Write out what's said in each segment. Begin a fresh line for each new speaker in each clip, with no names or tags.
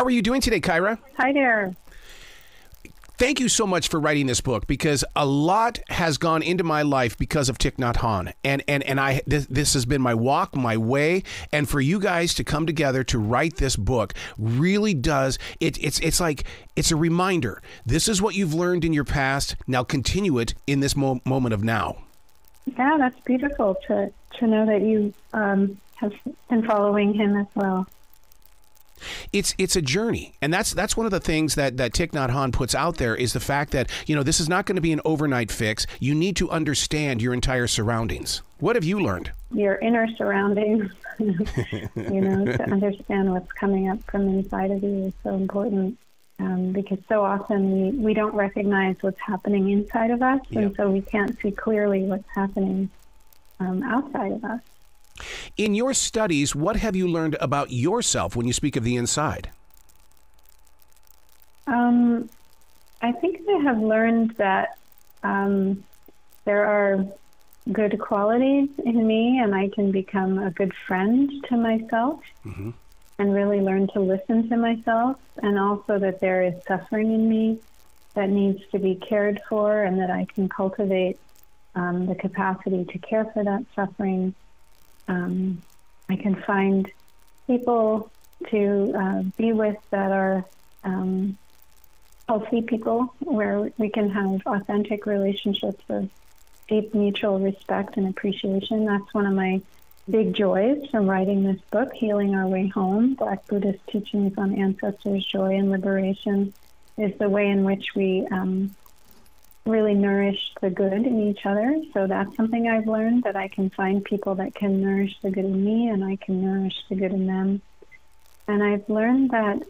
How are you doing today, Kaira?
Hi there.
Thank you so much for writing this book, because a lot has gone into my life because of Thich Nhat Han. And this has been my walk, my way. And for you guys to come together to write this book really does, it's like, it's a reminder. This is what you've learned in your past. Now continue it in this moment of now.
Yeah, that's beautiful to know that you have been following him as well.
It's a journey, and that's one of the things that Thich Nhat Han puts out there, is the fact that, you know, this is not going to be an overnight fix. You need to understand your entire surroundings. What have you learned?
Your inner surroundings, you know, to understand what's coming up from inside of you is so important, because so often we don't recognize what's happening inside of us, and so we can't see clearly what's happening outside of us.
In your studies, what have you learned about yourself when you speak of the inside?
I think I have learned that there are good qualities in me, and I can become a good friend to myself, and really learn to listen to myself, and also that there is suffering in me that needs to be cared for, and that I can cultivate the capacity to care for that suffering. I can find people to be with that are healthy people, where we can have authentic relationships of deep mutual respect and appreciation. That's one of my big joys from writing this book, Healing Our Way Home, Black Buddhist Teachings on Ancestors' Joy and Liberation, is the way in which we really nourish the good in each other. So that's something I've learned, that I can find people that can nourish the good in me, and I can nourish the good in them. And I've learned that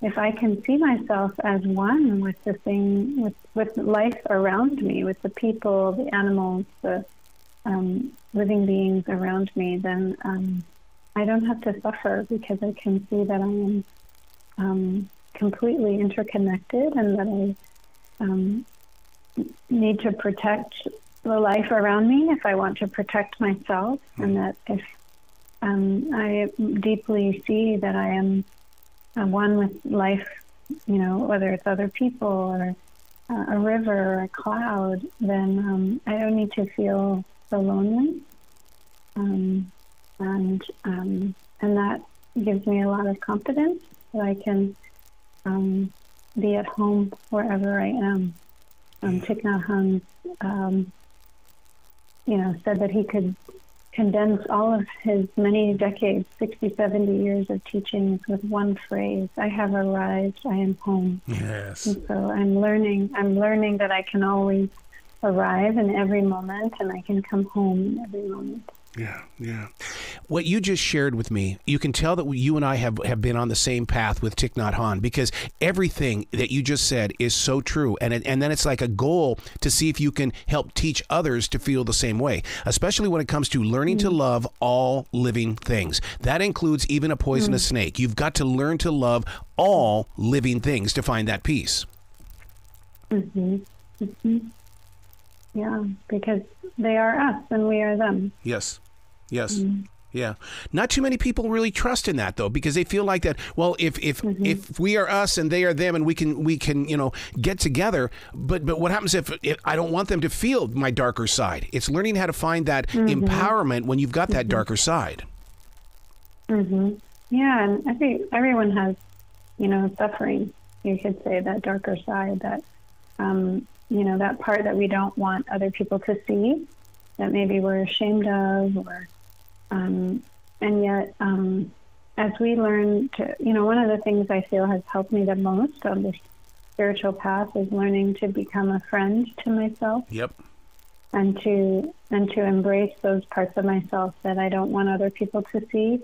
if I can see myself as one with the thing, with life around me, with the people, the animals, the living beings around me, then I don't have to suffer, because I can see that I am completely interconnected, and that I need to protect the life around me if I want to protect myself, and that if I deeply see that I am one with life, you know, whether it's other people or a river or a cloud, then I don't need to feel so lonely, and that gives me a lot of confidence that I can be at home wherever I am. Thich Nhat Han, you know, said that he could condense all of his many decades, 60, 70 years of teachings with one phrase: I have arrived, I am home.
Yes.
And so I'm learning that I can always arrive in every moment, and I can come home in every moment.
Yeah, yeah. What you just shared with me, you can tell that you and I have been on the same path with Thich Nhat Han, because everything that you just said is so true. And then it's like a goal to see if you can help teach others to feel the same way, especially when it comes to learning to love all living things. That includes even a poisonous snake. You've got to learn to love all living things to find that peace. Yeah, because they are us and we are them. Yes. Yes. Yeah. Not too many people really trust in that, though, because they feel like that, well, if we are us and they are them, and we can, you know, get together, but what happens if I don't want them to feel my darker side? It's learning how to find that empowerment when you've got that darker side.
Yeah, and I think everyone has, you know, suffering. You could say that darker side, that you know, that part that we don't want other people to see, that maybe we're ashamed of, or and yet as we learn to, you know, one of the things I feel has helped me the most on this spiritual path is learning to become a friend to myself.
Yep.
And to embrace those parts of myself that I don't want other people to see.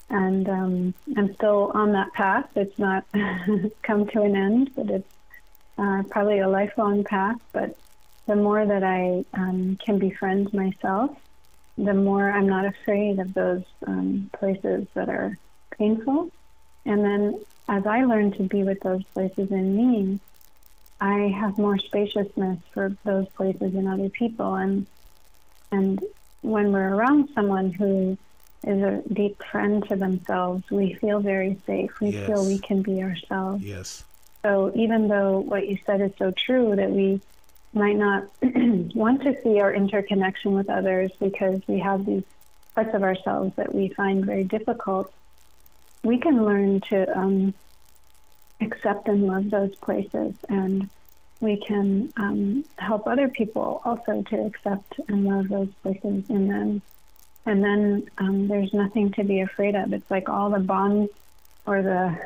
And I'm still on that path. It's not come to an end, but it's probably a lifelong path. But the more that I can befriend myself, the more I'm not afraid of those places that are painful. And then as I learn to be with those places in me, I have more spaciousness for those places in other people. And when we're around someone who is a deep friend to themselves, we feel very safe. We feel we can be ourselves.
Yes.
So even though what you said is so true, that we might not want to see our interconnection with others because we have these parts of ourselves that we find very difficult, we can learn to accept and love those places, and we can help other people also to accept and love those places in them. And then there's nothing to be afraid of. It's like all the bombs or the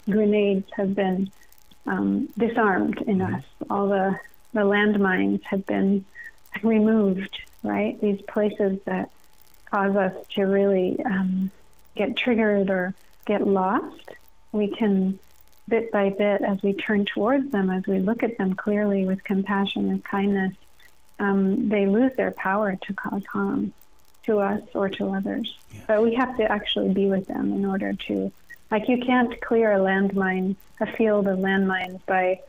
grenades have been disarmed in us. All the landmines have been removed, right? These places that cause us to really get triggered or get lost, we can, bit by bit, as we turn towards them, as we look at them clearly with compassion and kindness, they lose their power to cause harm to us or to others. Yeah. But we have to actually be with them in order to, like, you can't clear a landmine, a field of landmines by,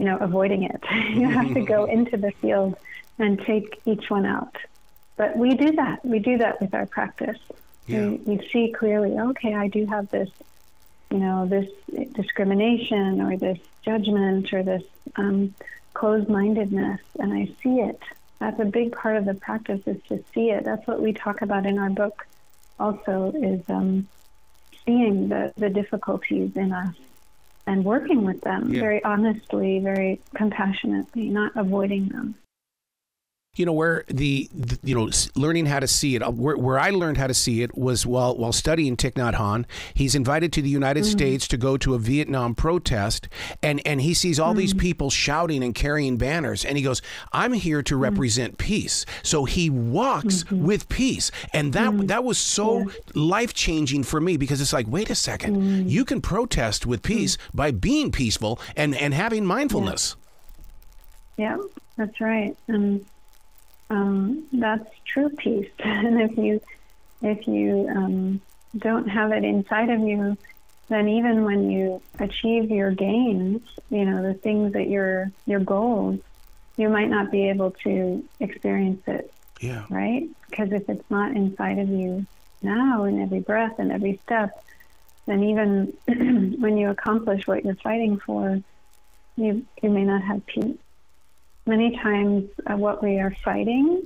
avoiding it. You have to go into the field and take each one out. But we do that. We do that with our practice. Yeah. We see clearly, okay, I do have this, this discrimination or this judgment or this closed-mindedness, and I see it. That's a big part of the practice, is to see it. That's what we talk about in our book also, is seeing the difficulties in us and working with them very honestly, very compassionately, not avoiding them.
Where the learning how to see it, where I learned how to see it was while studying Thich Nhat Han. He's invited to the United States to go to a Vietnam protest, and he sees all these people shouting and carrying banners, and he goes, I'm here to represent peace. So he walks with peace, and that was so life-changing for me, because it's like, wait a second, you can protest with peace by being peaceful and having mindfulness.
Yeah, that's right. That's true peace. And if you don't have it inside of you, then even when you achieve your gains, the things that your goals, you might not be able to experience it. Yeah. Right? Because if it's not inside of you now, in every breath and every step, then even when you accomplish what you're fighting for, you may not have peace. Many times what we are fighting,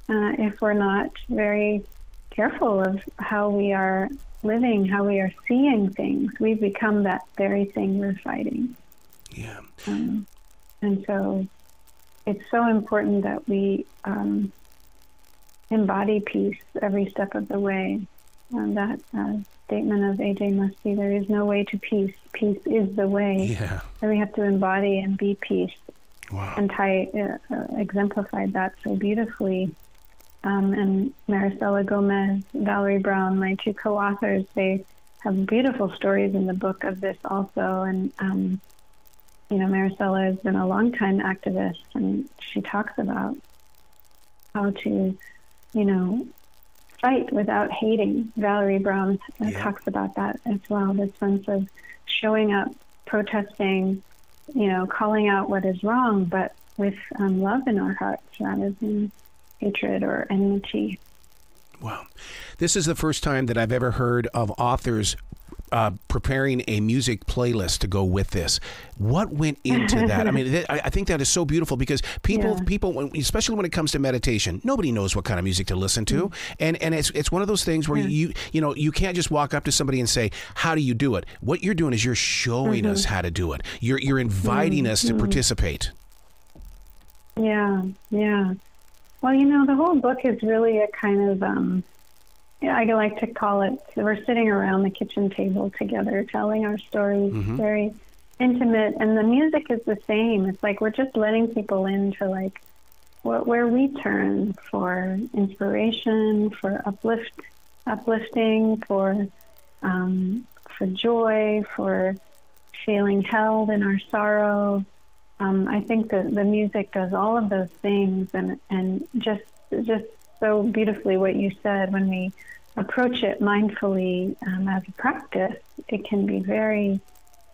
if we're not very careful of how we are living, how we are seeing things, we become that very thing we're fighting. Yeah. And so it's so important that we embody peace every step of the way. That statement of A.J. Muste, there is no way to peace. Peace is the way. Yeah. So we have to embody and be peace. Wow. And Thai exemplified that so beautifully. And Marisela Gomez, Valerie Brown, my two co-authors, they have beautiful stories in the book of this also. And, Marisela has been a longtime activist, and she talks about how to, fight without hating. Valerie Brown talks about that as well, the sense of showing up, protesting, calling out what is wrong, but with love in our hearts rather than hatred or enmity.
Wow. This is the first time that I've ever heard of authors preparing a music playlist to go with this. What went into that? I mean, I think that is so beautiful, because people, especially when it comes to meditation, nobody knows what kind of music to listen to, and it's one of those things where you can't just walk up to somebody and say, "How do you do it?" What you're doing is you're showing us how to do it. You're inviting us to participate.
Yeah, yeah. Well, the whole book is really a kind of I like to call it, we're sitting around the kitchen table together telling our stories, very intimate, and the music is the same. It's like we're just letting people into where we turn for inspiration, for uplifting, for joy, for feeling held in our sorrow. I think that the music does all of those things, and just so beautifully what you said, when we approach it mindfully as a practice, it can be very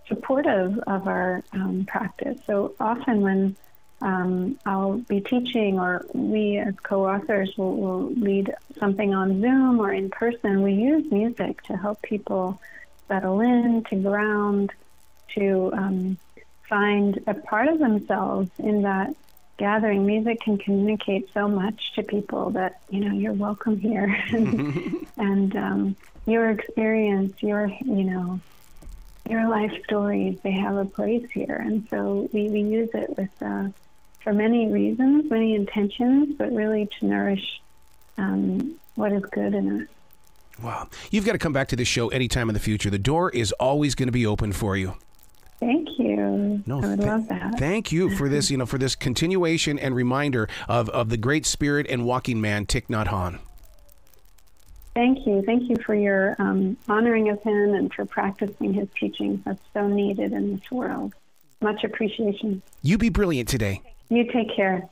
supportive of our practice. So often when I'll be teaching, or we as co-authors will lead something on Zoom or in person. We use music to help people settle in, to ground, to find a part of themselves in that gathering. Music can communicate so much to people that, you're welcome here. And your experience, your life stories, they have a place here. And so we use it with for many reasons, many intentions, but really to nourish what is good in us.
Wow. You've got to come back to this show anytime in the future. The door is always going to be open for you.
Thank you.
No,
I would love that.
Thank you for this, for this continuation and reminder of the great spirit and walking man, Thich Nhat Han.
Thank you. Thank you for your honoring of him and for practicing his teachings. That's so needed in this world. Much appreciation.
You be brilliant today.
You take care.